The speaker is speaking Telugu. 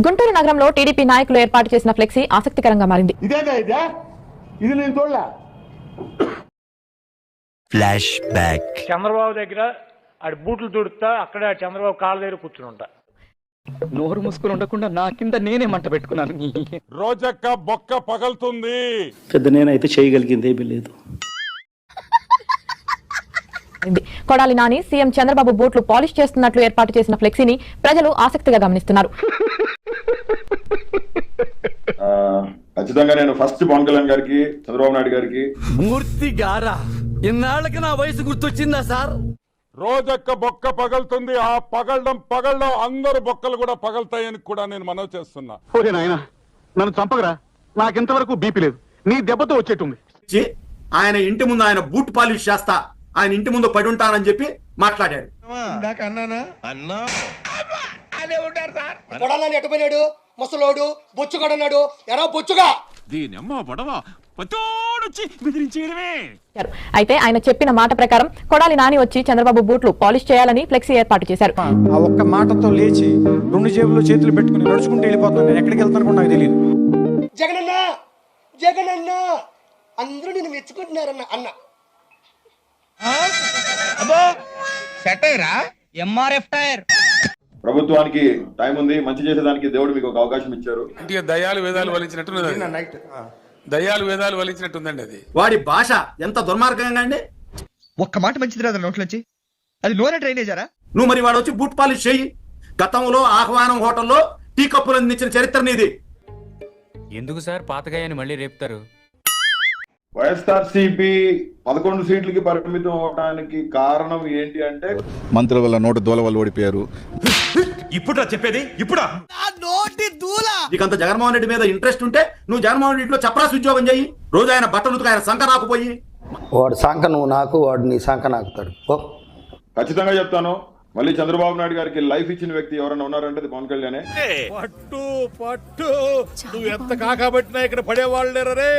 గుంటూరు నగరంలో టీడీపీ నాయకులు ఏర్పాటు చేసిన ఫ్లెక్సీ ఆసక్తికరంగా మారింది. Flash back. చంద్రబాబు దగ్గర ఆడి బూట్లు తుడుతా అక్కడ చంద్రబాబు కాళ్ళ దగ్గర కూర్చుని ఉంటా. నోరు మూసుకుని ఉండకుండా నా కింద నేనే మంట పెట్టుకున్నాను. రోజక్క బొక్క పగలుతుంది. పెద్ద నేనైతే చేయగలిగింది ఏమీ లేదు. కొడాలి నాని సీఎం చంద్రబాబు బూట్లు పాలిష్ చేస్తున్నట్లు ఏర్పాటు చేసిన ఫ్లెక్సీని ప్రజలు ఆసక్తిగా గమనిస్తున్నారు. ఖచ్చితంగా నేను ఫస్ట్ పవన్ కళ్యాణ్ గారికి, చంద్రబాబు నాయుడు గారికి మూర్తి గారా ఇన్నాళ్ళకి నా వయసు గుర్తొచ్చిందా సార్? రోజక్క బొక్క పగలుతుంది. ఆ పగలడం అందరు బొక్కలు కూడా పగలుతాయని కూడా నేను మనవి చేస్తున్నా. ఓరే నాయనా, నన్ను చంపగరా, నాకింతవరకు బీపీ లేదు, నీ దెబ్బతో వచ్చేటుంది. ఆయన ఇంటి ముందు ఆయన బూట్ పాలిష్ చేస్తా, ఆయన ఇంటి ముందు పడి ఉంటానని చెప్పి మాట్లాడాడు. ఎటుపోయినాడు ముసలోడు బొచ్చుగడన్నాడు. ఎరా బొచ్చుగా అయితే ఆయన చెప్పిన మాట ప్రకారం కొడాలి నాని వచ్చి చంద్రబాబు బూట్లు పాలిష్ చేయాలని ఫ్లెక్సీ ఏర్పాటు చేశారు. ఆ ఒక్క మాటతో లేచి 2 జేబుల్లో చేతులు పెట్టుకుని నడుచుకుంటూ వెళ్ళిపోతున్నాను. నేను ఎక్కడికి వెళ్తాను కూడా నాకు తెలియదు. జగనన్న జగనన్న అందరూ నేను మెచ్చుకుంటున్నారన్న అన్న. ప్రభుత్వానికి టైం ఉంది, మంచి చేసేదానికి దేవుడు మీకు ఒక అవకాశం ఇచ్చారు. దయాలు వేదాలు వలించినట్టుందండి అది. వాడి భాష ఎంత దుర్మార్గంగా అండి. ఒక్క మాట మంచిది రాదు నోట్లోంచి, అది నూనె డ్రైనేజారా? నువ్వు మరి వాడు వచ్చి బూట్ పాలిష్ చేయి. గతంలో ఆహ్వానం హోటల్లో టీ కప్పులు అందించిన చరిత్ర నీది. ఎందుకు సార్ పాతగాయని మళ్ళీ రేపుతారు? వైఎస్ఆర్సీపీ 11 సీట్లకి పరిమితం అవడానికి కారణం ఏంటి అంటే మంత్రుల వల్ల నోటు దూల వల్ల ఓడిపోయారు. ఇప్పుడా చెప్పేది? ఇప్పుడా? నీకంత జగన్మోహన్ రెడ్డి మీద ఇంట్రెస్ట్ ఉంటే నువ్వు జగన్మోహన్ రెడ్డిలో చపరాసు ఉద్యోగం చెయ్యి. రోజు ఆయన బట్టలు ఉతుకు, ఆయన సంఖ రాకపోయి. వాడు సంఖ నువ్వు నాకు, వాడు నీ సంఖ నాకుతాడు. ఖచ్చితంగా చెప్తాను, మళ్ళీ చంద్రబాబు నాయుడు గారికి లైఫ్ ఇచ్చిన వ్యక్తి ఎవరైనా ఉన్నారంటే అది పవన్ కళ్యాణే. పట్టు నువ్వు ఎంత కాకబట్టినా ఇక్కడ పడేవాళ్ళు లేరే.